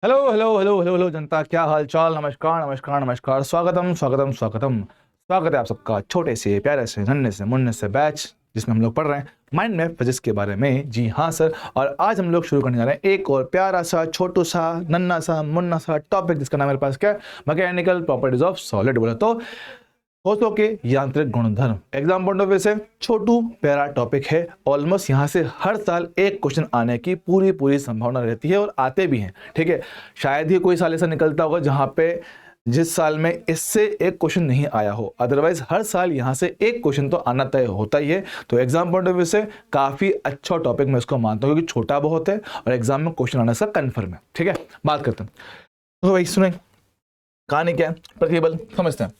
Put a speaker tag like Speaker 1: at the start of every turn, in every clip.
Speaker 1: Hello hello hello hello hello जनता, क्या हाल चाल। नमस्कार नमस्कार नमस्कार, स्वागतम स्वागतम स्वागतम। स्वागत है आप सबका छोटे से प्यारे से नन्हे से मुन्ने से बैच जिसमें हम लोग पढ़ रहे हैं माइंड मैप फिजिक्स के बारे में। जी हाँ सर, और आज हम लोग शुरू करने जा रहे हैं एक और प्यारा सा छोटू सा नन्ना सा मुन्ना सा टॉपिक जिसका नाम मेरे पास क्या है, मैकेनिकल प्रॉपर्टीज ऑफ सॉलिड। बोला तो ठोसों के यांत्रिक गुणधर्म। एग्जाम पॉइंट ऑफ व्यू से छोटू प्यारा टॉपिक है। ऑलमोस्ट यहाँ से हर साल एक क्वेश्चन आने की पूरी पूरी संभावना रहती है और आते भी हैं। ठीक है, शायद ही कोई साल ऐसा निकलता होगा जहाँ पे जिस साल में इससे एक क्वेश्चन नहीं आया हो, अदरवाइज हर साल यहाँ से एक क्वेश्चन तो आना तय होता ही है। तो एग्जाम पॉइंट ऑफ व्यू से काफ़ी अच्छा टॉपिक मैं इसको मानता हूँ क्योंकि छोटा बहुत है और एग्जाम में क्वेश्चन आने से कन्फर्म है। ठीक है, बात करते हैं तो भाई सुने कहानी क्या है। प्रतिबल समझते हैं।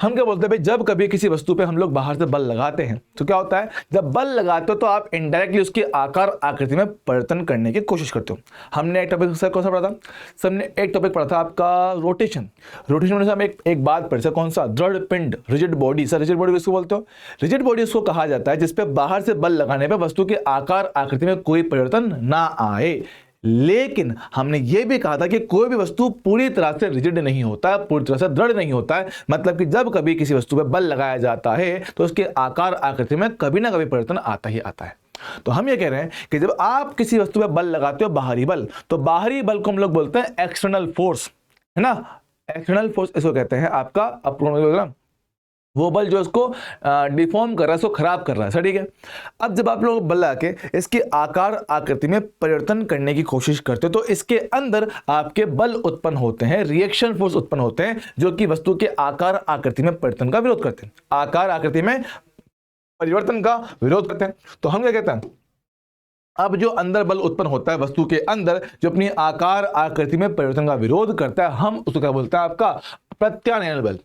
Speaker 1: हम क्या बोलते हैं भाई, जब कभी किसी वस्तु पे हम लोग बाहर से बल लगाते हैं तो क्या होता है, जब बल लगाते हो तो आप इनडायरेक्टली उसकी आकार आकृति में परिवर्तन करने की कोशिश करते हो। हमने एक टॉपिक सर कौन सा पढ़ा था, सबने एक टॉपिक पढ़ा था आपका रोटेशन। रोटेशन में से हम एक बात पढ़ी सर, कौन सा, दृढ़ पिंड, rigid body. Sir rigid body किसको बोलते हो, रिजिड बॉडी उसको कहा जाता है जिसपे बाहर से बल लगाने पर वस्तु के आकार आकृति में कोई परिवर्तन ना आए। लेकिन हमने यह भी कहा था कि कोई भी वस्तु पूरी तरह से रिजिड नहीं होता है, पूरी तरह से दृढ़ नहीं होता है। मतलब कि जब कभी किसी वस्तु पर बल लगाया जाता है तो उसके आकार आकृति में कभी ना कभी परिवर्तन आता ही आता है। तो हम ये कह रहे हैं कि जब आप किसी वस्तु पर बल लगाते हो बाहरी बल, तो बाहरी बल को हम लोग बोलते हैं एक्सटर्नल फोर्स, है ना। एक्सटर्नल फोर्स इसको कहते हैं आपका अप्रोन, वो बल जो उसको डिफॉर्म कर रहा है, उसको खराब कर रहा है। सर ठीक है, अब जब आप लोग बल लगा के इसकी आकार आकृति में परिवर्तन करने की कोशिश करते हो तो इसके अंदर आपके बल उत्पन्न होते हैं, रिएक्शन फोर्स उत्पन्न होते हैं जो कि वस्तु के आकार आकृति में परिवर्तन का विरोध करते हैं, आकार आकृति में परिवर्तन का विरोध करते हैं। तो हम क्या कहते हैं, अब जो अंदर बल उत्पन्न होता है वस्तु के अंदर जो अपनी आकार आकृति में परिवर्तन का विरोध करता है, हम उसको क्या बोलते हैं, आपका प्रत्यानयन बल।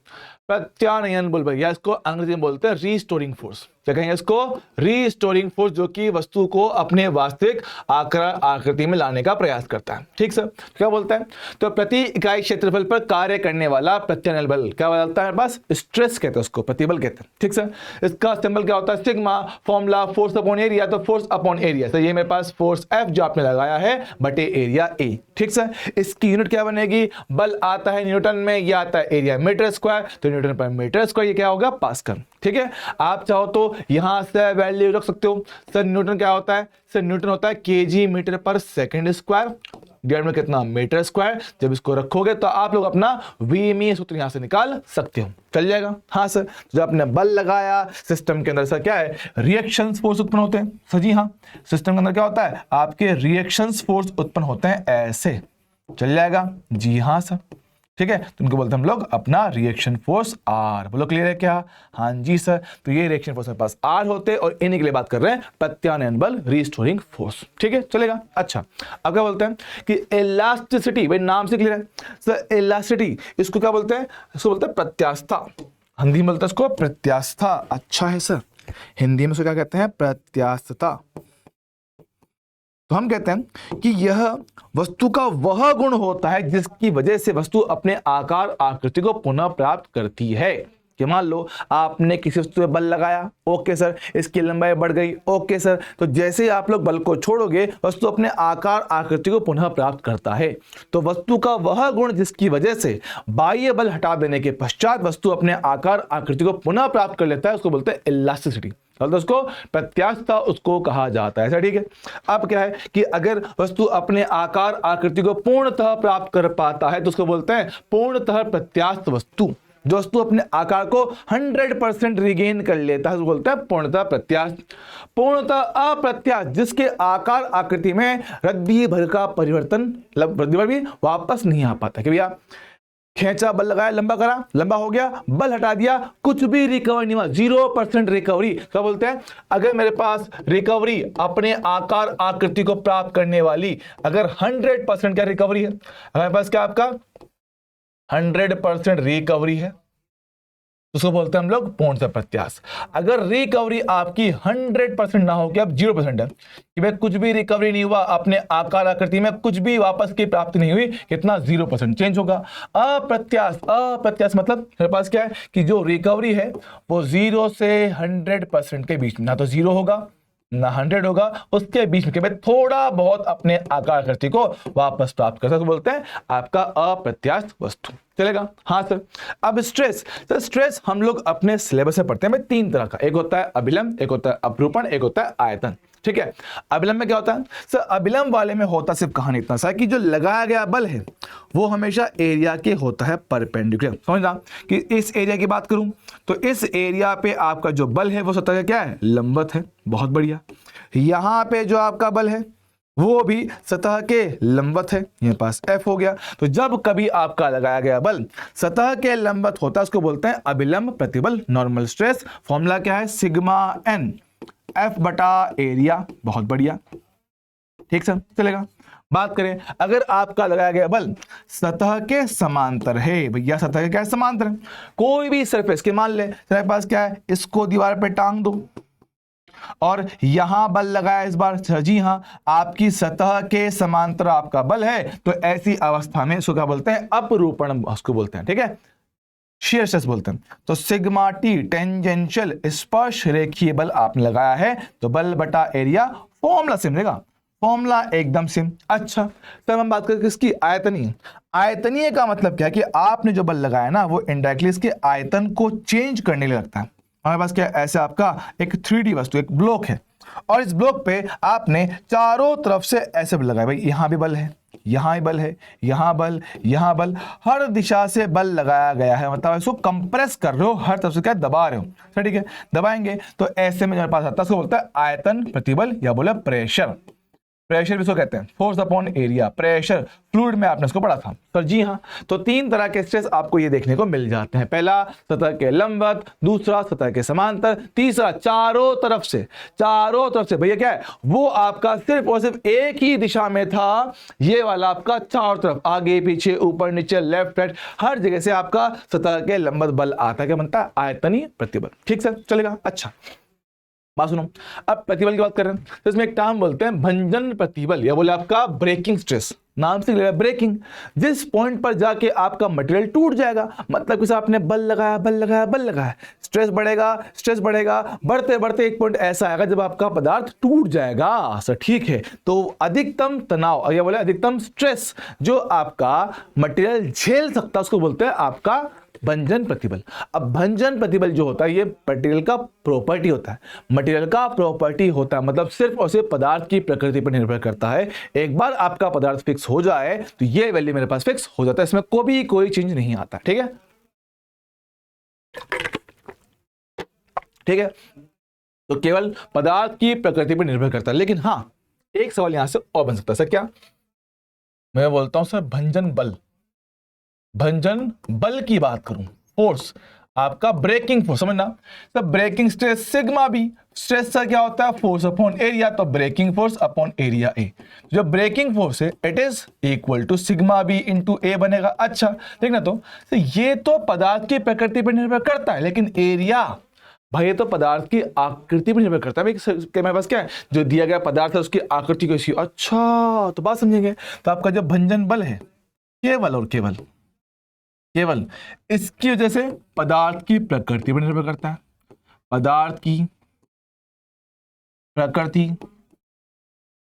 Speaker 1: प्रत्यानयन बल या इसको अंग्रेजी में बोलते हैं रीस्टोरिंग फोर्स। क्या कहेंगे इसको, रीस्टोरिंग फोर्स, जो कि वस्तु को अपने वास्तविक आकार आकृति में लाने का प्रयास करता है। ठीक सर, क्या बोलता है, तो प्रति इकाई क्षेत्रफल पर कार्य करने वाला प्रत्यानयन बल क्या बोलता है, बस स्ट्रेस कहते हैं उसको, प्रतिबल कहते हैं। ठीक सर, इसका सिंबल क्या होता है, sigma. Formula force upon area, तो फोर्स अपॉन एरिया। तो ये मेरे पास फोर्स F जो आपने लगाया है बटे एरिया A। ठीक सर, इसकी यूनिट क्या बनेगी, बल आता है न्यूटन में, यह आता है एरिया मीटर स्क्वायर, तो न्यूटन पर मीटर स्क्वायर ये क्या होगा, पास्कल। ठीक है, आप चाहो तो यहां से वैल्यू रख सकते हो। सर न्यूटन क्या होता है, सर न्यूटन होता है केजी मीटर पर सेकंड स्क्वायर, डिवाइड में कितना, मीटर स्क्वायर। जब इसको रखोगे तो आप लोग अपना VME सूत्र यहां से निकाल सकते हो, चल जाएगा। हाँ सर, जब आपने बल लगाया सिस्टम के अंदर सर क्या है, रिएक्शन फोर्स उत्पन्न होते हैं। सर जी हाँ, सिस्टम के अंदर क्या होता है, आपके रिएक्शन फोर्स उत्पन्न होते हैं ऐसे, चल जाएगा। जी हाँ सर, ठीक है, तो उनको बोलते हैं हम लोग अपना रिएक्शन फोर्स R। बोलो क्लियर है क्या, हाँ जी सर। तो ये रिएक्शन फोर्स मेरे पास R होते हैं और इन्हीं के लिए बात कर रहे हैं प्रत्यानयन बल, रीस्टोरिंग फोर्स। ठीक है, चलेगा। अच्छा, अब क्या बोलते हैं कि इलास्टिसिटी, भाई नाम से क्लियर है सर, इलास्टिसिटी इसको क्या बोलते हैं, इसको बोलते हैं प्रत्यास्थता। हिंदी में बोलते हैं इसको प्रत्यास्थता। अच्छा है सर, हिंदी में इसको क्या कहते हैं, प्रत्यास्थता। तो हम कहते हैं कि यह वस्तु का वह गुण होता है जिसकी वजह से वस्तु अपने आकार आकृति को पुनः प्राप्त करती है। कि मान लो आपने किसी वस्तु पे बल लगाया, ओके सर, इसकी लंबाई बढ़ गई, ओके सर, तो जैसे ही आप लोग बल को छोड़ोगे वस्तु अपने आकार आकृति को पुनः प्राप्त करता है। तो वस्तु का वह गुण जिसकी वजह से बाह्य बल हटा देने के पश्चात वस्तु अपने आकार आकृति को पुनः प्राप्त कर लेता है, उसको बोलते हैं इलास्टिसिटी, तो उसको प्रत्यास्थता उसको कहा जाता है। ऐसा ठीक है। अब क्या है कि अगर वस्तु अपने आकार आकृति को पूर्णतः प्राप्त कर पाता है तो उसको बोलते हैं पूर्णतः प्रत्यास्थ वस्तु। जो वस्तु अपने आकार को 100% रिगेन कर लेता है उसको बोलते हैं पूर्णतः प्रत्यास्थ। पूर्णतः अप्रत्यास्थ जिसके आकार आकृति में रद्दी भर का परिवर्तन, रद्दी भर भी वापस नहीं आ पाता। कि भैया खींचा, बल लगाया, लंबा करा, लंबा हो गया, बल हटा दिया, कुछ भी रिकवर नहीं हुआ, 0% रिकवरी। क्या बोलते हैं, अगर मेरे पास रिकवरी अपने आकार आकृति को प्राप्त करने वाली अगर 100% क्या रिकवरी है, अगर मेरे पास क्या आपका 100% रिकवरी है तो उसको बोलते हैं हम लोग पूर्णतः प्रत्यास्थ। अगर रिकवरी आपकी 100% ना हो कि अब 0% है, कि भाई कुछ भी रिकवरी नहीं हुआ, अपने आकार आकृति में कुछ भी वापस की प्राप्ति नहीं हुई, कितना 0% चेंज होगा। अप्रत्यास्थ, अप्रत्यास्थ मतलब मेरे पास क्या है कि जो रिकवरी है वो 0 से 100% के बीच में, ना तो 0 होगा ना 100 होगा, उसके बीच में केवल थोड़ा बहुत अपने आकार आकृति को वापस प्राप्त कर सकते, बोलते हैं आपका अप्रत्यास्थ वस्तु। चलेगा? हाँ सर। अब स्ट्रेस, सर स्ट्रेस हम लोग अपने सिलेबस में पढ़ते हैं भाई 3 तरह का, एक होता है अभिलंब, एक होता है अपरूपण, एक होता है आयतन। ठीक है, अभिलंब में क्या होता है सर? अभिलंब वाले में होता सिर्फ कहानी इतना सा कि जो लगाया गया बल है वो हमेशा एरिया के होता है परपेंडिकुलर। समझना कि इस एरिया की बात करूं तो इस एरिया पे आपका जो बल है वो सतह का क्या है? लंबवत है। बहुत बढ़िया। यहां पे जो आपका बल है वो भी सतह के लंबवत है, ये पास F हो गया। तो जब कभी आपका लगाया गया बल सतह के लंबवत होता है उसको बोलते हैं अभिलंब प्रतिबल, नॉर्मल स्ट्रेस। फॉर्मूला क्या है? सिग्मा n F बटा एरिया। बहुत बढ़िया, ठीक सर, चलेगा। बात करें अगर आपका लगाया गया बल सतह के समांतर है, भैया सतह के क्या है? समांतर है। कोई भी सरफेस के मान ले मेरे पास क्या है, इसको दीवार पे टांग दो और यहां बल लगाया इस बार, जी हां, आपकी सतह के समांतर आपका बल है, तो ऐसी अवस्था में इसको क्या बोलते हैं? अपरूपण उसको बोलते हैं। ठीक है, शेयर स्ट्रेस बोलते हैं। तो सिग्मा टी टेंजेंशियल स्पर्श रेखीय बल आपने लगाया है, तो बल बटा एरिया, फॉर्मूला सेम रहेगा, फॉर्मूला एकदम सेम। अच्छा, तब हम बात करें किसकी? आयतनीय। आयतनीय का मतलब क्या है कि आपने जो बल लगाया ना वो इनडायरेक्टली इसके आयतन को चेंज करने के लिए लगता है। हमारे पास क्या ऐसे आपका एक 3D वस्तु, एक ब्लॉक है, और इस ब्लॉक पे आपने चारों तरफ से ऐसे बल लगाया, भाई यहां भी बल है, यहां भी बल है, यहां बल, यहां बल, हर दिशा से बल लगाया गया है, मतलब इसको कंप्रेस कर रहे हो, हर तरफ से क्या दबा रहे हो। ठीक है, दबाएंगे तो ऐसे में हमारे पास आता है, उसको बोलता है आयतन प्रतिबल या बोले प्रेशर। प्रेशर भी इसको कहते हैं, force upon area, pressure. Fluid में आपने इसको पढ़ा था सर, जी हाँ। तो 3 तरह के स्ट्रेस आपको ये देखने को मिल जाते हैं, पहला सतह के लंबवत, दूसरा सतह के समांतर, तीसरा चारों तरफ से। चारों तरफ से भैया क्या है? वो आपका सिर्फ और सिर्फ एक ही दिशा में था, ये वाला आपका चारों तरफ, आगे पीछे ऊपर नीचे लेफ्ट राइट, हर जगह से आपका सतह के लंबवत बल आता है। क्या बनता है? आयतनीय प्रतिबल। ठीक सर, चलेगा। अच्छा, बात सुनो, अब प्रतिबल की बात कर रहे हैं तो इसमें एक टर्म बोलते हैं भंजन प्रतिबल या बोले आपका ब्रेकिंग स्ट्रेस। नाम से लेगा ब्रेकिंग, जिस पॉइंट पर जाके आपका मटेरियल टूट जाएगा, मतलब कि आपने बल लगाया, बल लगाया, बल लगाया, स्ट्रेस बढ़ेगा, स्ट्रेस बढ़ेगा, बढ़ते बढ़ते एक पॉइंट ऐसा आएगा जब आपका पदार्थ टूट जाएगा। सर ठीक है, तो अधिकतम तनाव या बोले अधिकतम स्ट्रेस जो आपका मटेरियल झेल सकता है उसको बोलते हैं आपका भंजन प्रतिबल। अब भंजन प्रतिबल जो होता है ये मटेरियल का प्रॉपर्टी होता है, मटेरियल का प्रॉपर्टी होता है, मतलब सिर्फ और सिर्फ पदार्थ की प्रकृति पर निर्भर करता है। एक बार आपका पदार्थ फिक्स हो जाए तो ये वैल्यू मेरे पास फिक्स हो जाता है, इसमें कोई चेंज नहीं आता। ठीक है, ठीक है, तो केवल पदार्थ की प्रकृति पर निर्भर करता है। लेकिन हाँ, एक सवाल यहां से और बन सकता है, सर क्या? मैं बोलता हूं सर भंजन बल, भंजन बल की बात करूं, फोर्स आपका ब्रेकिंग फोर्स, समझना सब, breaking stress sigma B, stress का क्या होता है? फोर्स अपॉन एरिया, तो breaking force upon area A. जो ब्रेकिंग फोर्स है it is equal to sigma B into A बनेगा। अच्छा देखना, तो ये तो पदार्थ की प्रकृति पर निर्भर करता है, लेकिन एरिया भाई ये तो पदार्थ की आकृति पर निर्भर करता है। मेरे पास क्या है, जो दिया गया पदार्थ है उसकी आकृति कैसी। अच्छा, तो बात समझेंगे, तो आपका जो भंजन बल है केवल और केवल इसकी वजह से पदार्थ की प्रकृति पर निर्भर करता है, पदार्थ की प्रकृति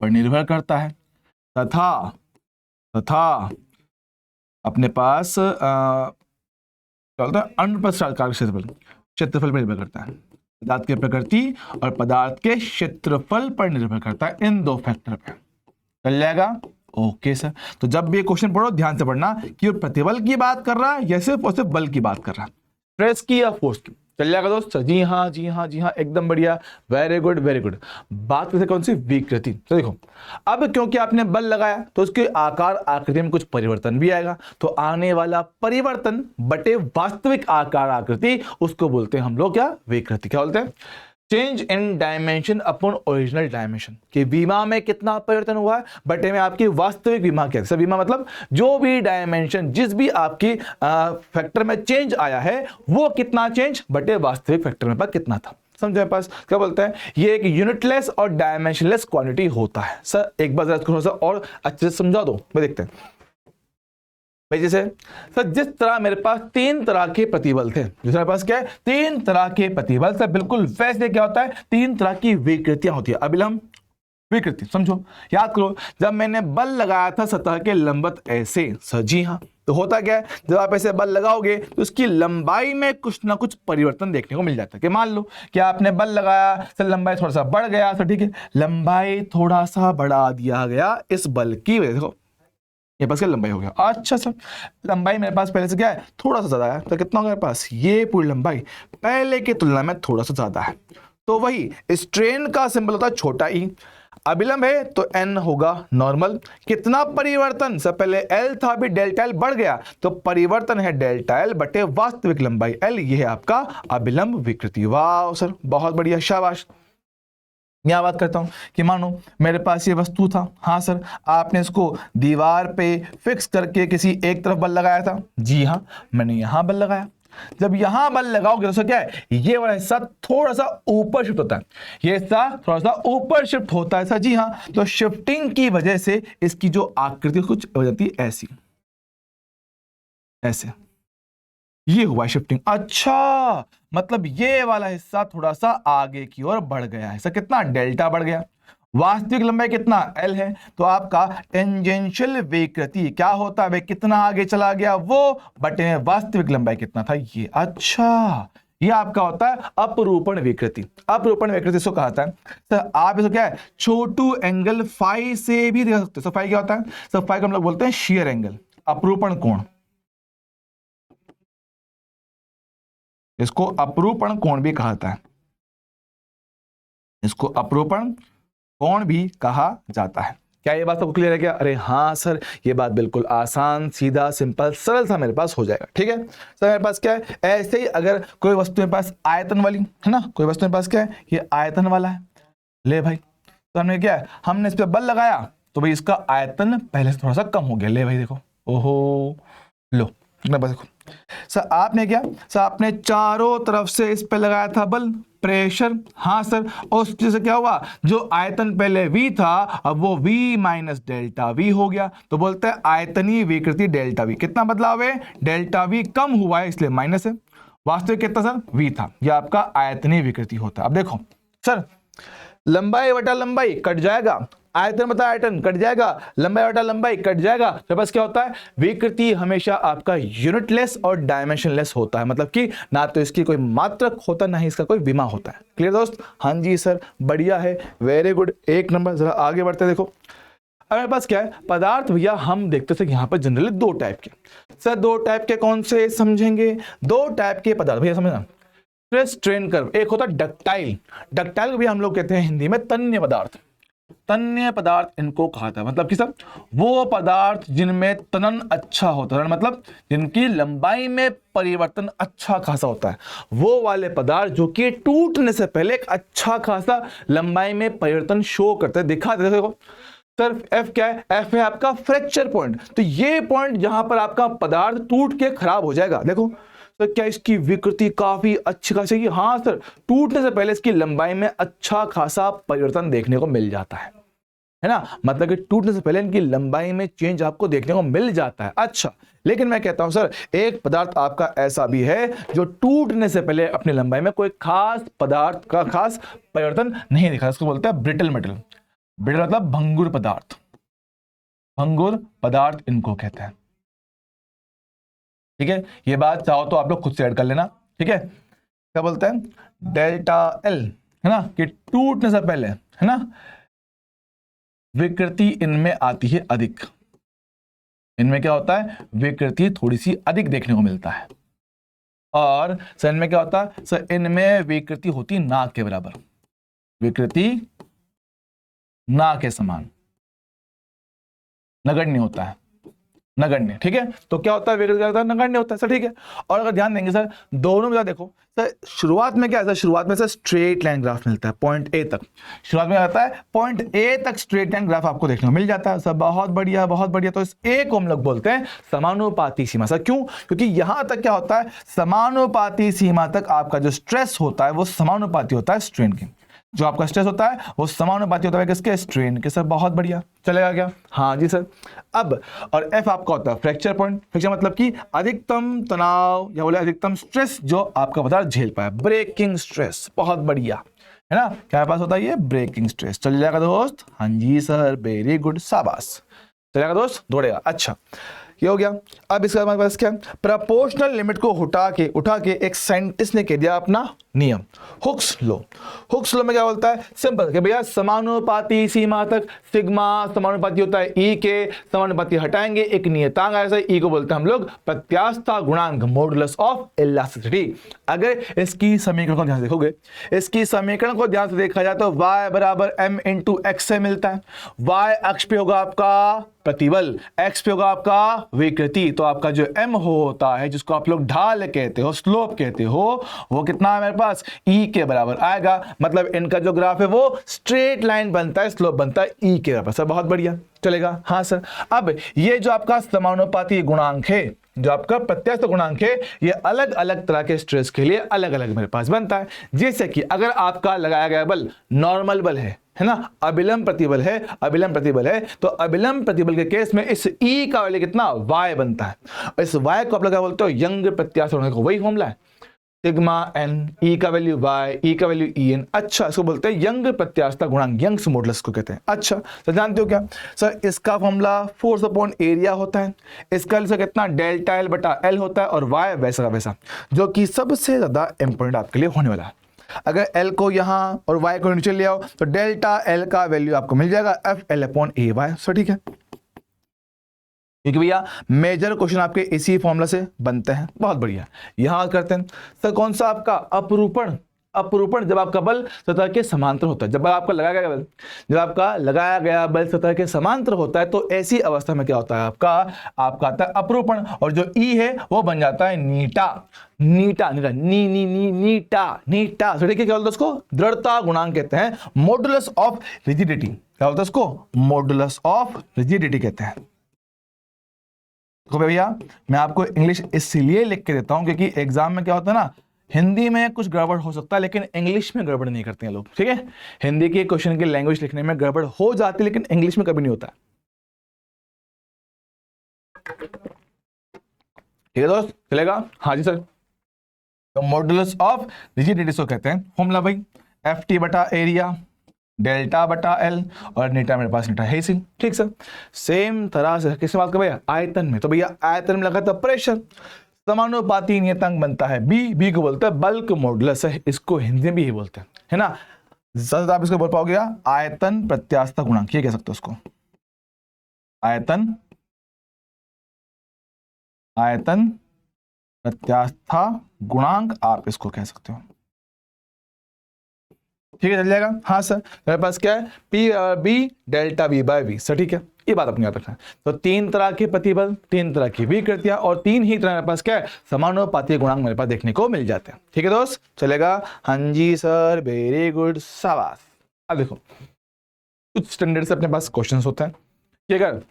Speaker 1: पर निर्भर करता है, तथा अपने पास चलता है अनुप्रस्थ काल क्षेत्रफल पर निर्भर करता है। पदार्थ की प्रकृति और पदार्थ के क्षेत्रफल पर निर्भर करता है, इन 2 फैक्टर पे। चल जाएगा? Okay sir. तो जब भी ये क्वेश्चन पढ़ो ध्यान से पढ़ना कि वो प्रतिबल की बात कर रहा है या सिर्फ और सिर्फ बल की बात कर रहा है, स्ट्रेस की या फोर्स की। चल जाएगा दोस्त? जी हाँ, जी हाँ, जी हाँ, एकदम बढ़िया, वेरी गुड, वेरी गुड। बात करते कौन सी? विकृति। तो देखो, अब क्योंकि आपने बल लगाया तो उसके आकार आकृति में कुछ परिवर्तन भी आएगा, तो आने वाला परिवर्तन बटे वास्तविक आकार आकृति उसको बोलते हैं हम लोग क्या? विकृति। क्या बोलते हैं? Change in dimension upon original dimension, कि विमा में कितना परिवर्तन हुआ है बटे में आपकी वास्तविक विमा क्या है। सब विमा मतलब जो भी डायमेंशन, जिस भी आपकी फैक्टर में चेंज आया है वो कितना चेंज बटे वास्तविक फैक्टर में कितना था। समझे मेरे पास? क्या बोलते हैं? ये एक यूनिटलेस और डायमेंशनलेस क्वांटिटी होता है। सर एक बार थोड़ा सा और अच्छे से समझा दो, मैं देखते हैं। भाई जैसे सर जिस तरह मेरे पास 3 तरह के प्रतिबल थे, जिस मेरे पास क्या है 3 तरह के प्रतिबल, सर बिल्कुल वैसे क्या होता है 3 तरह की विकृतियां होती है। अभिलंब विकृति समझो, याद करो जब मैंने बल लगाया था सतह के लंबवत ऐसे, सर जी हाँ, तो होता क्या है जब आप ऐसे बल लगाओगे तो उसकी लंबाई में कुछ ना कुछ परिवर्तन देखने को मिल जाता है। कि मान लो कि आपने बल लगाया, सर लंबाई थोड़ा सा बढ़ गया, सर ठीक है, लंबाई थोड़ा सा बढ़ा दिया गया इस बल की वजह से। देखो ये पास क्या लंबाई हो गया, अच्छा सर लंबाई मेरे पास पहले से क्या है थोड़ा सा ज्यादा है, तो कितना हो गया मेरे पास, ये पूरी लंबाई पहले की तुलना में थोड़ा सा ज्यादा है। तो वही स्ट्रेन का सिंबल होता है छोटा ई, अभिलंब है तो एन होगा नॉर्मल। कितना परिवर्तन, सर पहले एल था, अभी डेल्टा एल बढ़ गया, तो परिवर्तन है डेल्टा एल बटे वास्तविक लंबाई एल, ये है आपका अभिलंब विकृति। वाह सर बहुत बढ़िया, शाबाश। यहां बात करता हूं कि मानो मेरे पास ये वस्तु था, हाँ सर आपने इसको दीवार पे फिक्स करके किसी एक तरफ बल लगाया था, जी हाँ मैंने यहां बल लगाया। जब यहां बल लगाओगे तो क्या है ये वाला हिस्सा थोड़ा सा ऊपर शिफ्ट होता है, ये हिस्सा थोड़ा सा ऊपर शिफ्ट होता है, सर जी हाँ। तो शिफ्टिंग की वजह से इसकी जो आकृति कुछ हो जाती है ऐसी, ऐसे, ये हुआ शिफ्टिंग। अच्छा मतलब ये वाला हिस्सा थोड़ा सा आगे की ओर बढ़ गया है, सर कितना डेल्टा बढ़ गया। वास्तविक लंबाई कितना एल है, तो आपका टेंजेंशियल विकृति क्या होता है, कितना आगे चला गया वो बटे में वास्तविक लंबाई कितना था ये। अच्छा ये आपका होता है अपरूपण विकृति। अपरूपण विकृति इसको कहा है सर, आप इसको क्या है छोटू एंगल फाई से भी देख सकते हो। फाई क्या होता है, सर फाई को हम लोग बोलते हैं शेयर एंगल, अपरूपण कोण, इसको अपरूपण कोण भी कहा जाता है, इसको अपरूपण कोण भी कहा जाता है। क्या ये बात सबको क्लियर है क्या? अरे हाँ सर ये बात बिल्कुल आसान सीधा सिंपल सरल सा मेरे पास हो जाएगा। ठीक है सर, मेरे पास क्या है ऐसे ही अगर कोई वस्तु मेरे पास आयतन वाली है ना, कोई वस्तु मेरे पास क्या है ये आयतन वाला है, ले भाई तो हमने क्या है हमने इस पर बल लगाया तो भाई इसका आयतन पहले से थोड़ा सा कम हो गया, ले भाई देखो, ओहो लो बस देखो सर आपने क्या, सर आपने चारों तरफ से इस पे लगाया था बल, प्रेशर, हाँ सर, और उससे से क्या हुआ जो आयतन पहले v था अब वो v माइनस डेल्टा v हो गया। तो बोलते हैं आयतनीय विकृति डेल्टा v, कितना बदलाव है डेल्टा v कम हुआ है इसलिए माइनस है, वास्तविक कितना सर v था, ये आपका आयतनीय विकृति होता है। अब देखो सर लंबाई बटा लंबाई कट जाएगा, आयतन बटा आयतन कट जाएगा, लंबाई बटा लंबाई कट जाएगा, तो बस क्या होता है विकृति हमेशा आपका यूनिटलेस और डायमेंशनलेस होता है, मतलब कि ना तो इसकी कोई मात्रक होता ना ही इसका कोई विमा होता है। क्लियर दोस्त? हाँ जी सर बढ़िया है, वेरी गुड, एक नंबर। जरा आगे बढ़ते देखो, अब मेरे पास क्या है पदार्थ भैया हम देखते थे यहाँ पर जनरली दो टाइप के। सर दो टाइप के कौन से समझेंगे? दो टाइप के पदार्थ भैया समझना, स्ट्रेन कर्व, एक होता है डक्टाइल, डक्टाइल को भी हम लोग कहते हैं हिंदी में तन्य पदार्थ, तन्य पदार्थ इनको कहा था, मतलब कि सब वो पदार्थ जिनमें तनन अच्छा होता है, मतलब जिनकी लंबाई में परिवर्तन अच्छा खासा होता है, वो वाले पदार्थ जो कि टूटने से पहले एक अच्छा खासा लंबाई में परिवर्तन शो करते हैं, दिखाते हैं। देखो सर एफ क्या है, एफ है आपका फ्रैक्चर पॉइंट, तो ये पॉइंट जहां पर आपका पदार्थ टूट के खराब हो जाएगा। देखो तो क्या इसकी विकृति काफी अच्छी खासी है? हाँ सर टूटने से पहले इसकी लंबाई में अच्छा खासा परिवर्तन देखने को मिल जाता है ना, मतलब कि टूटने से पहले इनकी लंबाई में चेंज आपको देखने को मिल जाता है। अच्छा लेकिन मैं कहता हूं सर एक पदार्थ आपका ऐसा भी है जो टूटने से पहले अपनी लंबाई में कोई खास पदार्थ का खास परिवर्तन नहीं दिखा, इसको बोलते हैं ब्रिटल मेटल। ब्रिटल मतलब भंगुर पदार्थ, भंगुर पदार्थ इनको कहते हैं। ठीक है ये बात चाहो तो आप लोग खुद से ऐड कर लेना। ठीक है क्या बोलते हैं डेल्टा एल है ना, कि टूटने से पहले है ना विकृति इनमें आती है अधिक, इनमें क्या होता है विकृति थोड़ी सी अधिक देखने को मिलता है। और सर इनमें क्या होता है, सर इनमें विकृति होती ना के बराबर, विकृति ना के समान, नगण्य होता है, नगण्य। ठीक है तो क्या होता है विकृति क्या होता है नगण्य होता है सर। ठीक है और अगर ध्यान देंगे सर दोनों में देखो सर शुरुआत में क्या है, शुरुआत में सर स्ट्रेट लाइन ग्राफ मिलता है पॉइंट ए तक, शुरुआत में आता है पॉइंट ए तक स्ट्रेट लाइन ग्राफ आपको देखने को मिल जाता है सर। बहुत बढ़िया बहुत बढ़िया। तो इस ए को हम लोग बोलते हैं समानुपाती सीमा सर। क्यों? क्योंकि यहां तक क्या होता है समानुपाती सीमा तक आपका जो स्ट्रेस होता है वो समानुपाती होता है स्ट्रेन के। जो आपका स्ट्रेस होता है वो समानुपाती होता है किसके, स्ट्रेन के। सर बहुत बढ़िया, चलेगा क्या? हाँ जी सर। अब और एफ आपका होता है फ्रैक्चर पॉइंट। फ्रैक्चर मतलब कि अधिकतम तनाव या बोले अधिकतम स्ट्रेस जो आपका पदार्थ झेल पाए, ब्रेकिंग स्ट्रेस। बहुत बढ़िया, है ना, क्या पास होता है ये, ब्रेकिंग स्ट्रेस। चल जाएगा दोस्त? हाँ जी सर, वेरी गुड, शाबाश। चलेगा दोस्त, दौड़ेगा। अच्छा, ये हो गया। अब इसका हमारे पास क्या, प्रपोर्शनल लिमिट को उठा के एक साइंटिस्ट ने कह दिया अपना नियम, हुक्स लॉ। हुक्स लॉ में क्या बोलता है, सिंपल कि भैया समानुपाती सीमा तक सिग्मा समानुपाती होता है ई के, समानुपाती हटाएंगे एक नियतांक ऐसा, ई को बोलते हैं हम लोग प्रत्यास्थता गुणांक, मॉडुलस ऑफ इलास्टिसिटी। अगर इसकी समीकरण को ध्यान से देखोगे, इसकी समीकरण को ध्यान से देखा जाए तो y बराबर m इंटू एक्स से मिलता है। y अक्ष पे होगा आपका प्रतिबल, x पे होगा आपका विकृति। तो आपका जो m होता है जिसको आप लोग ढाल कहते हो, स्लोप कहते हो, वो कितना है मेरे पास, e के बराबर आएगा। मतलब इनका जो ग्राफ है वो स्ट्रेट लाइन बनता है, स्लोप बनता है e के बराबर। सर बहुत बढ़िया, चलेगा? हाँ सर। अब ये जो आपका समानुपाती गुणांक है, जो आपका प्रत्यास्थ गुणांक है, ये अलग अलग तरह के स्ट्रेस के लिए अलग अलग मेरे पास बनता है। जैसे कि अगर आपका लगाया गया बल नॉर्मल बल है ना, अभिलंब प्रतिबल है, तो अभिलंब प्रतिबल के केस में इस E का वैल्यू कितना, Y बनता है। इस Y को आप लोग क्या बोलते हो, यंग प्रत्यास्थ गुणांक। वही फॉर्मूला है, सिग्मा n, E का वैल्यू Y, E का वैल्यू En। अच्छा, इसको बोलते हैं यंग प्रत्यास्थता गुणांक, यंग्स मॉडुलस को कहते हैं। अच्छा, तो जानते हो क्या सर, इसका फॉर्मूला फोर्स अपॉन एरिया होता है। इसका सर कितना, डेल्टा L बटा L होता है, और Y वैसा का वैसा, जो कि सबसे ज्यादा इंपॉर्टेंट आपके लिए होने वाला है। अगर L को यहाँ और Y को नीचे ले आओ तो डेल्टा L का वैल्यू आपको मिल जाएगा FL अपॉन AY। सो ठीक है, क्योंकि भैया मेजर क्वेश्चन आपके इसी फॉर्मूला से बनते हैं। बहुत बढ़िया, यहां करते हैं सर कौन सा आपका अपरूपण। अपरूपण जब आपका बल सतह के समांतर होता है, जब आपका लगाया गया बल, जब आपका लगाया गया बल सतह के समांतर होता है, तो ऐसी अवस्था में क्या होता है, आपका आता है अपरूपण, और जो ई है वो बन जाता है नीटा। नीटा नीटा नी नी नी नीटा नीटा। तो देखिए क्या बोलते हैं उसको, दृढ़ता गुणांक कहते हैं, मॉडुलस ऑफ रिजिडिटी। क्या बोलते हैं उसको, मॉडुलस ऑफ रिजिडिटी कहते हैं। तो भैया मैं आपको इंग्लिश इसलिए लिख के देता हूं क्योंकि एग्जाम में क्या होता है ना, हिंदी में कुछ गड़बड़ हो सकता है लेकिन इंग्लिश में गड़बड़ नहीं करते हैं लोग। ठीक है, हिंदी के क्वेश्चन की लैंग्वेज लिखने में गड़बड़ हो जाती है लेकिन इंग्लिश में कभी नहीं होता। ठीक है दोस्त, चलेगा? हाँ जी सर। तो मॉडुलस ऑफ रिजिडिटी को कहते हैं फॉर्मूला भाई, एफ टी बटा एरिया डेल्टा बटा एल, और नीटा मेरे पास नीटा है सी। ठीक सर, सेम तरह से किससे बात कर भैया, आयतन में। तो भैया आयतन में लगा था प्रेशर, समानुपाती नियतांक बनता है बी को बोलते हैं बल्क मॉडुलस है, इसको हिंदी में भी ही बोलते हैं, है ना। ज्यादा आप इसको बोल पाओगे आयतन प्रत्यास्थता गुणांक, ये कह सकते हो उसको, आयतन प्रत्यास्थता गुणांक आप इसको कह सकते हो। ठीक है, चल जाएगा? हाँ सर। मेरे पास क्या है, P B delta B by B. Sir ठीक है, ये बात अपने याद रखना है। तो तीन तरह के प्रतिबल, तीन तरह की विकृतियां, और तीन ही तरह मेरे पास क्या है, समानुपाती गुणांक मेरे पास देखने को मिल जाते हैं। ठीक है दोस्त, चलेगा? हाँ जी सर, वेरी गुड, शाबाश। अब देखो कुछ स्टैंडर्ड से अपने पास क्वेश्चन होते हैं कि अगर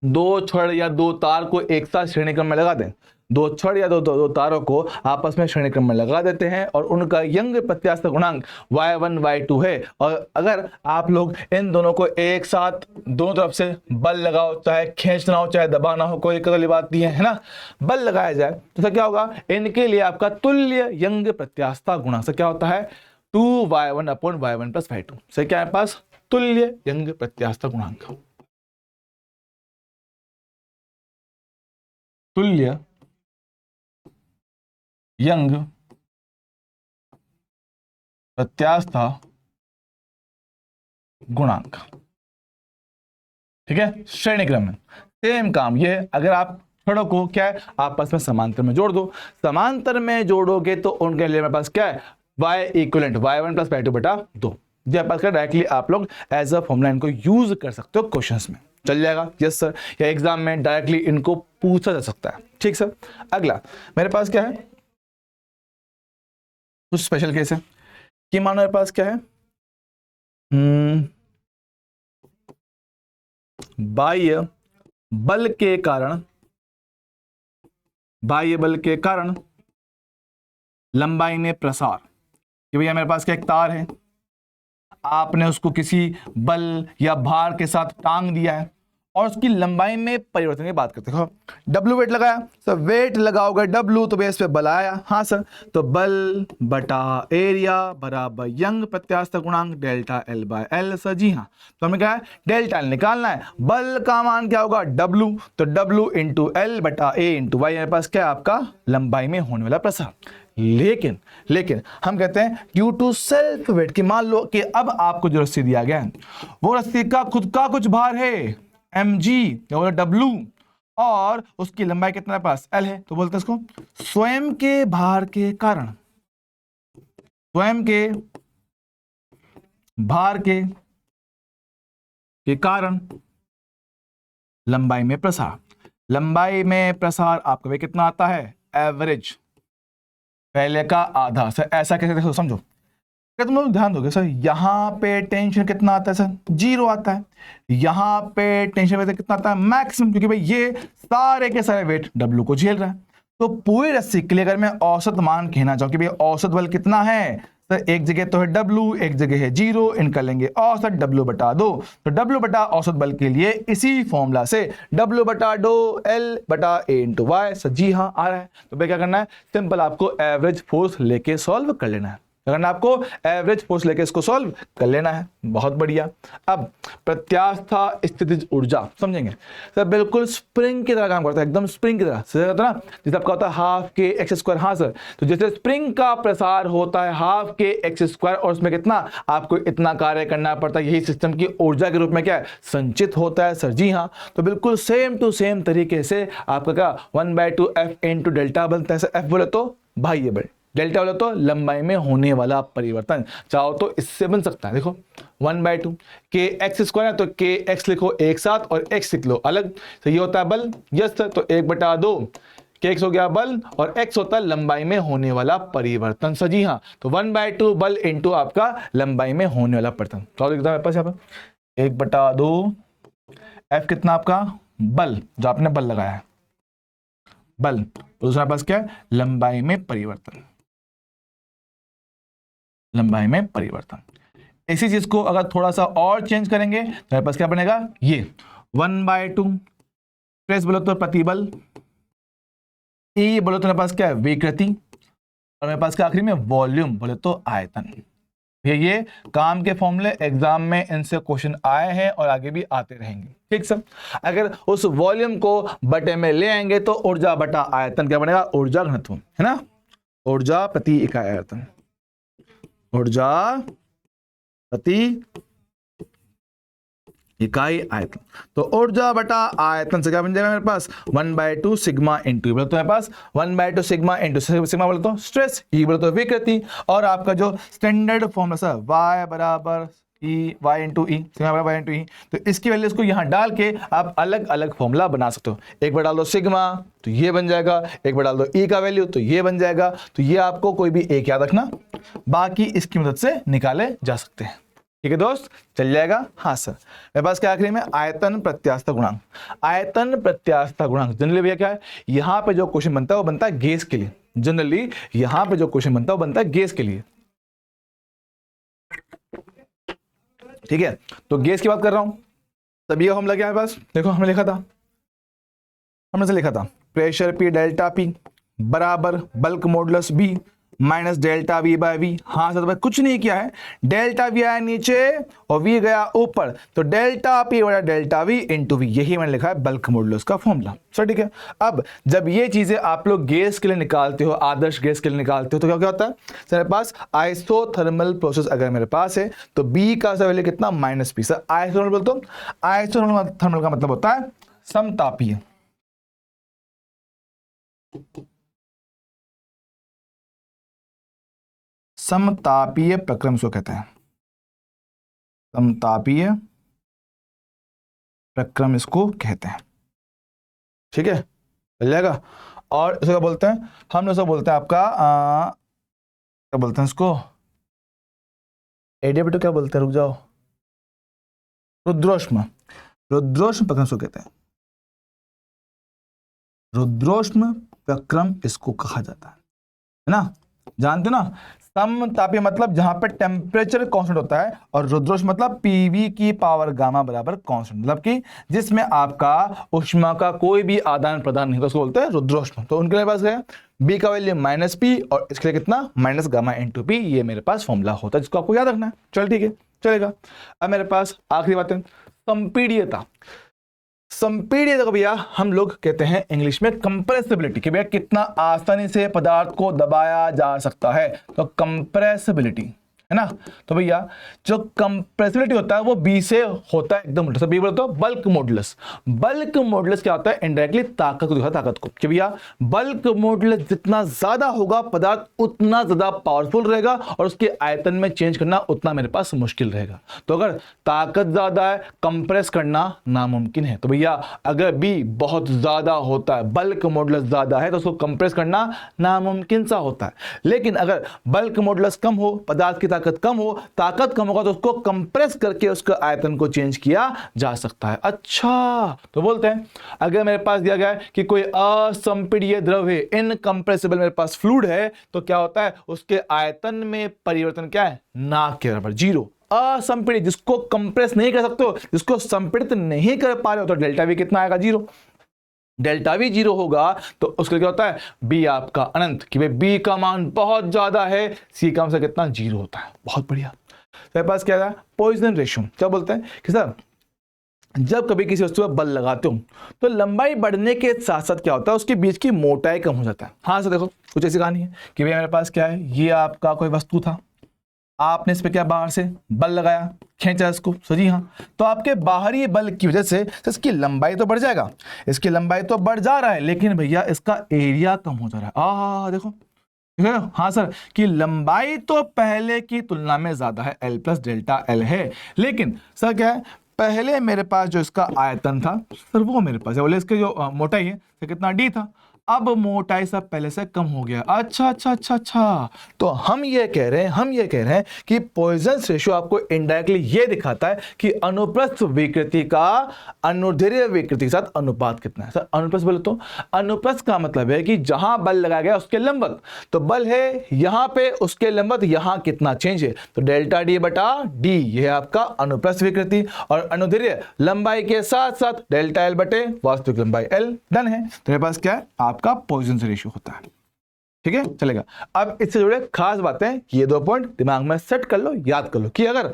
Speaker 1: दो छड़ या दो तार को एक साथ श्रेणी क्रम में लगा दें, दो छड़ या दो तारों को आपस में श्रेणी क्रम में लगा देते हैं और उनका यंग प्रत्यास्थता गुणांक y1 y2 है, और अगर आप लोग इन दोनों को एक साथ दोनों तरफ से बल लगाओ, चाहे खींचना हो चाहे दबाना हो, कोई कदली बात नहीं है ना, बल लगाया जाए तो क्या होगा, इनके लिए आपका तुल्य यंग प्रत्यास्थता गुणांक से क्या होता है, 2y1 upon y1 plus y2 से क्या है पास, तुल्य यंग प्रत्यास्थता गुणांक। तुल्य यंग प्रत्यास्थता गुणांक। ठीक है, श्रेणी क्रम में सेम काम ये, अगर आप छड़ों को क्या है आपस में समांतर में जोड़ दो, समांतर में जोड़ोगे तो उनके लिए मेरे पास क्या है, y equivalent y1 plus y2 बटा 2। जब पास डायरेक्टली आप लोग एज अ फॉर्मूला इनको यूज कर सकते हो क्वेश्चंस में, चल जाएगा? यस सर, या एग्जाम में डायरेक्टली इनको पूछा जा सकता है। ठीक सर, अगला मेरे पास क्या है, कुछ स्पेशल केस है कि मानो मेरे पास क्या है, बाह्य बल के कारण लंबाई में प्रसार, कि भैया मेरे पास क्या एक तार है, आपने उसको किसी बल या भार के साथ टांग दिया है और उसकी लंबाई में परिवर्तन की बात करते हो। डब्ल्यू वेट लगाया सर, वेट लगाओगे डब्ल्यू तो बेस पे बल आया, हाँ सर, तो बल बटा एरिया बराबर यंग प्रत्यास्थ गुणांक delta L by L. Sir जी हाँ, तो हमें क्या है, डेल्टा एल निकालना है, बल का मान क्या होगा डब्ल्यू, तो डब्ल्यू इंटू एल बटा ए इंटू वाई, मेरे पास क्या है आपका लंबाई में होने वाला प्रसार। लेकिन हम कहते हैं ड्यू टू सेल्फ वेट कि मान लो कि अब आपको जो रस्सी दिया गया है वो रस्सी का खुद का कुछ भार है mg या डब्ल्यू और उसकी लंबाई कितना पास एल है, तो बोलते हैं इसको स्वयं के भार के कारण, स्वयं के भार के कारण लंबाई में प्रसार। लंबाई में प्रसार आपका वे कितना आता है, एवरेज पहले का आधा। सर ऐसा कैसे देखो समझो, तुम लोग ध्यान दोगे सर, यहाँ पे टेंशन कितना आता है सर, 0 आता है, यहाँ पे टेंशन वैसे कितना आता है मैक्सिमम, क्योंकि भाई ये सारे के सारे वेट डब्ल्यू को झेल रहा है। तो पूरी रस्सी के लिए अगर मैं औसत मान कहना चाहूँ कि भाई औसत बल कितना है सर, एक जगह तो है डब्ल्यू, एक जगह है 0, इनका लेंगे औसत डब्ल्यू बटा 2, तो डब्ल्यू बटा औसत बल के लिए इसी फॉर्मूला से डब्ल्यू बटा 2 एल बटा ए इंटू वाई। सर जी हाँ आ रहा है, तो भाई क्या करना है, सिंपल आपको एवरेज फोर्स लेके सॉल्व कर लेना है, अगर आपको एवरेज फोर्स लेके इसको सॉल्व कर लेना है। बहुत बढ़िया। अब प्रत्यास्था स्थितिज ऊर्जा समझेंगे सर, बिल्कुल स्प्रिंग की तरह काम करता है, एकदम स्प्रिंग की तरह ना, जैसे आपका होता है हाफ के एक्स स्क्वायर। हाँ सर, तो जैसे स्प्रिंग का प्रसार होता है हाफ के एक्स स्क्वायर और उसमें कितना आपको इतना कार्य करना पड़ता है, यही सिस्टम की ऊर्जा के रूप में क्या है संचित होता है। सर जी हाँ, तो बिल्कुल सेम टू सेम तरीके से आपका क्या 1/2 एफ इंटू डेल्टा बनता है। सर एफ बोले तो बाह्य बल, डेल्टा बोले तो लंबाई में होने वाला परिवर्तन। चाहो तो इससे बन सकता है, देखो 1/2 के एक्स स्क्वायर है तो के एक्स लिखो एक साथ और एक्स लिख लो अलग, तो ये होता है बल। यस सर, तो 1/2 के एक्स हो गया बल और एक्स होता है लंबाई में होने वाला परिवर्तन। सर जी हाँ, तो 1/2 बल इंटू आपका लंबाई में होने वाला परिवर्तन। तो लिखता मेरे पास यहाँ पर 1/2 एफ कितना आपका बल, जो आपने बल लगाया है बल, दूसरा पास क्या है लंबाई में परिवर्तन, लंबाई में परिवर्तन। इसी चीज को अगर थोड़ा सा और चेंज करेंगे तो मेरे पास क्या बनेगा, ये 1/2 स्ट्रेस बोलो तो प्रतिबल, ई बोलो तो मेरे पास क्या है विकृति, और मेरे पास क्या आखिरी में वॉल्यूम बोले तो आयतन। ये काम के फॉर्मूले एग्जाम में इनसे क्वेश्चन आए हैं और आगे भी आते रहेंगे। ठीक सर, अगर उस वॉल्यूम को बटे में ले आएंगे तो ऊर्जा बटा आयतन क्या बनेगा, ऊर्जा घनत्व है ना, ऊर्जा प्रति इकाई आयतन, ऊर्जा प्रति इकाई आयतन। तो ऊर्जा बटा आयतन से क्या बन जाएगा मेरे पास 1/2 सिग्मा इंटू, बोले तो मेरे पास 1/2 सिग्मा इंटू सिग्मा बोले तो स्ट्रेस, ई बोले तो विकृति, और आपका जो स्टैंडर्ड फॉर्मूला सर y बराबर ई वाई इंटू ई, सिग्मा बराबर इंटू ई, तो इसकी वैल्यू इसको यहाँ डाल के आप अलग अलग फॉर्मूला बना सकते हो। एक बार डाल दो सिग्मा तो ये बन जाएगा, एक बार डाल दो ई का वैल्यू तो ये बन जाएगा। तो ये आपको कोई भी एक याद रखना, बाकी इसकी मदद से निकाले जा सकते हैं। ठीक है दोस्त, चल जाएगा। हाँ सर, मेरे पास क्या आखिरी में आयतन प्रत्यास्था गुणांक, आयतन प्रत्यास्था गुणांक जनरली भैया क्या है, यहाँ पे जो क्वेश्चन बनता है वो बनता है गैस के लिए, जनरली यहाँ पे जो क्वेश्चन बनता है वो बनता है गैस के लिए। ठीक है, तो गैस की बात कर रहा हूं, तब ये फॉर्मूला क्या है पास, देखो हमने लिखा था प्रेशर पी डेल्टा पी बराबर bulk modulus B minus delta V by V. हाँ सर, तो भाई कुछ नहीं किया है, डेल्टा वी आया नीचे और वी गया ऊपर, तो डेल्टा पी बटा डेल्टा वी इंटू वी, यही मैंने लिखा है बल्क मॉडुलस का फॉर्मूला। सर ठीक है, अब जब ये चीजें आप लोग गैस के लिए निकालते हो, आदर्श गैस के लिए निकालते हो, तो क्या क्या होता है सर, मेरे पास आइसोथर्मल प्रोसेस अगर मेरे पास है तो बी का वैल्यू कितना -p। सर आइसोथर्मल बोलते हो, आइसोथर्मल का मतलब होता है समतापीय, समतापीय प्रक्रम इसको कहते हैं, समतापीय प्रक्रम इसको कहते हैं। ठीक है, चल जाएगा। और इसको क्या बोलते हैं, हम लोग बोलते हैं आपका क्या बोलते हैं इसको, एडिया क्या बोलते हैं, रुक जाओ, रुद्रोष्म, रुद्रोष्म प्रक्रम इसको कहते हैं, रुद्रोष्म प्रक्रम इसको कहा जाता है ना, जानते हो ना, समतापीय मतलब जहां पे टेम्परेचर कांस्टेंट होता है, और रुद्रोष्म मतलब पीवी की पावर गामा बराबर कांस्टेंट, मतलब कि जिसमें आपका ऊष्मा का कोई भी आदान प्रदान नहीं, तो उसको बोलते हैं रुद्रोष्म। तो उनके पास है बी का वैल्यू -P और इसके लिए कितना माइनस गामा इंटू पी, ये मेरे पास फॉर्मूला होता है जिसको आपको याद रखना है। चल ठीक है, चलेगा। अब मेरे पास आखिरी बात है संपीड्यता। संपीड्यता को भैया हम लोग कहते हैं इंग्लिश में कंप्रेसिबिलिटी, कि भैया कितना आसानी से पदार्थ को दबाया जा सकता है, तो कंप्रेसिबिलिटी है ना। तो भैया जो कंप्रेसिबिलिटी होता है वो बी से होता है एकदम उल्टा। बी बोले तो बल्क मॉडुलस। बल्क मॉडुलस क्या होता है, इनडायरेक्टली ताकत को दिखाता है, ताकत को, कि भैया बल्क मॉडुलस जितना ज्यादा होगा पदार्थ उतना ज्यादा पावरफुल रहेगा और उसके आयतन में चेंज करना उतना मेरे पास मुश्किल रहेगा। तो अगर ताकत ज्यादा है कंप्रेस करना नामुमकिन है। तो भैया अगर बी बहुत ज्यादा होता है, बल्क मॉडुलस ज्यादा है, तो उसको कंप्रेस करना नामुमकिन सा होता है। लेकिन अगर बल्क मॉडुलस कम हो, पदार्थ की ताकत कम हो, ताकत कम होगा, तो उसको कंप्रेस करके उसके आयतन को चेंज किया जा सकता है। अच्छा, तो बोलते हैं अगर मेरे पास दिया गया है कि कोई असंपीड्य द्रव है, इनकंप्रेसिबल मेरे पास फ्लूइड है, तो क्या होता है उसके आयतन में परिवर्तन क्या है, ना के बराबर, जीरो। असंपीडित जिसको कंप्रेस नहीं कर सकते हो, जिसको संपीड़ित नहीं कर पा रहे हो, तो डेल्टा वी कितना आएगा, जीरो। डेल्टा वी जीरो होगा तो उसका क्या होता है, बी आपका अनंत, कि भाई बी का मान बहुत ज्यादा है, सी का मान कितना, जीरो होता है। बहुत बढ़िया। मेरे पास क्या है, पॉइजन रेशियो। क्या बोलते हैं कि सर जब कभी किसी वस्तु पर बल लगाते हो तो लंबाई बढ़ने के साथ साथ क्या होता है, उसके बीच की मोटाई कम हो जाता है। हाँ सर देखो कुछ ऐसी कहानी है कि भाई मेरे पास क्या है, ये आपका कोई वस्तु था, आपने इस पे क्या बाहर से बल लगाया, खींचा इसको, सही हाँ, तो आपके बाहरी बल की वजह से इसकी लंबाई तो बढ़ जाएगा, इसकी लंबाई तो बढ़ जा रहा है, लेकिन भैया इसका एरिया कम हो जा रहा है। देखो हाँ सर, कि लंबाई तो पहले की तुलना में ज्यादा है, L प्लस डेल्टा L है, लेकिन सर क्या है, पहले मेरे पास जो इसका आयतन था सर वो मेरे पास है, बोले इसके जो मोटाई है तो कितना D था, अब मोटाई सब पहले से कम हो गया। अच्छा अच्छा अच्छा अच्छा, तो हम ये कह रहे हैं कि पॉइजन्स रेशियो आपको इनडायरेक्टली ये दिखाता है कि अनुप्रस्थ विकृति का अनुदैर्ध्य विकृति के साथ अनुपात कितना है। सर अनुप्रस्थ बोले तो अनुप्रस्थ का मतलब है कि जहां बल लगाया गया उसके लंबवत, तो बल है यहां पे, उसके लंबवत यहां कितना चेंज है, तो डेल्टा डी बटा डी, ये है आपका अनुप्रस्थ विकृति, और अनुदैर्ध्य लंबाई के साथ साथ डेल्टा एल बटे वास्तविक लंबाई एल। डन है। तो मेरे पास क्या है, आपका पॉइजन रेशियो होता है। ठीक है, चलेगा। अब इससे जुड़े खास बातें, ये दो पॉइंट दिमाग में सेट कर लो, याद कर लो कि अगर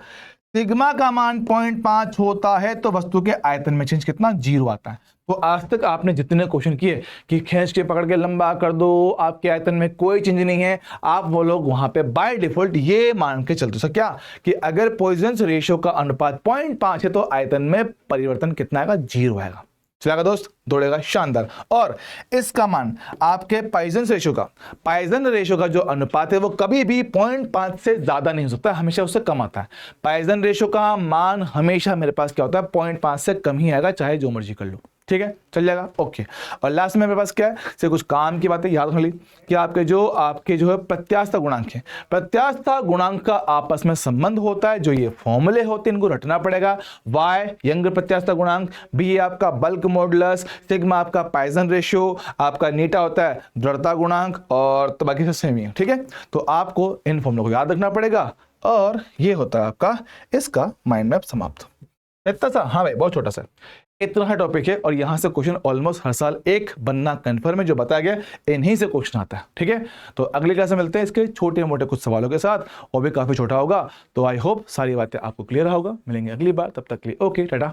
Speaker 1: सिग्मा का मान 0.5 होता है तो वस्तु के आयतन में चेंज कितना, जीरो आता है। तो आज तक आपने जितने क्वेश्चन किए कि खींच के पकड़ के लंबा कर दो, आपके आयतन में कोई चेंज नहीं है, आप वो लोग वहां पे बाय डिफॉल्ट ये मान के चलते हो क्या कि अगर पॉइजन रेशियो का अनुपात 0.5 है तो आयतन में परिवर्तन कितना आएगा, जीरो आएगा। चलेगा दोस्त, दौड़ेगा, शानदार। और इसका मान आपके पॉइजन रेशियो का जो अनुपात है वो कभी भी 0.5 से ज्यादा नहीं हो सकता, हमेशा उससे कम आता है। पॉइजन रेशियो का मान हमेशा मेरे पास क्या होता है, 0.5 से कम ही आएगा, चाहे जो मर्जी कर लो। ठीक है, चल जाएगा, ओके। और लास्ट में मेरे पास क्या है, से कुछ काम की बातें याद रख ली कि आपके जो है प्रत्यास्थता गुणांक है, प्रत्यास्थता गुणांक का आपस में संबंध होता है, जो ये फॉर्मूले होते हैं इनको रटना पड़ेगा। y यंग प्रत्यास्थता गुणांक, b आपका बल्क मॉडुलस, सिग्मा आपका पॉइजन रेशियो, आपका नीटा होता है दृढ़ता गुणांक, और तो बाकी सब सेम ही है। ठीक है, तो आपको इन फॉर्मूलों को याद रखना पड़ेगा, और ये होता है आपका इसका माइंड मैप समाप्त। इतना सा, हाँ भाई बहुत छोटा सा इतना है टॉपिक है, और यहां से क्वेश्चन ऑलमोस्ट हर साल एक बनना कन्फर्म है, जो बताया गया इन्हीं से क्वेश्चन आता है। ठीक है, तो अगली क्लास में मिलते हैं इसके छोटे मोटे कुछ सवालों के साथ, वो भी काफी छोटा होगा। तो आई होप सारी बातें आपको क्लियर होगा। मिलेंगे अगली बार, तब तक के लिए ओके, टाटा।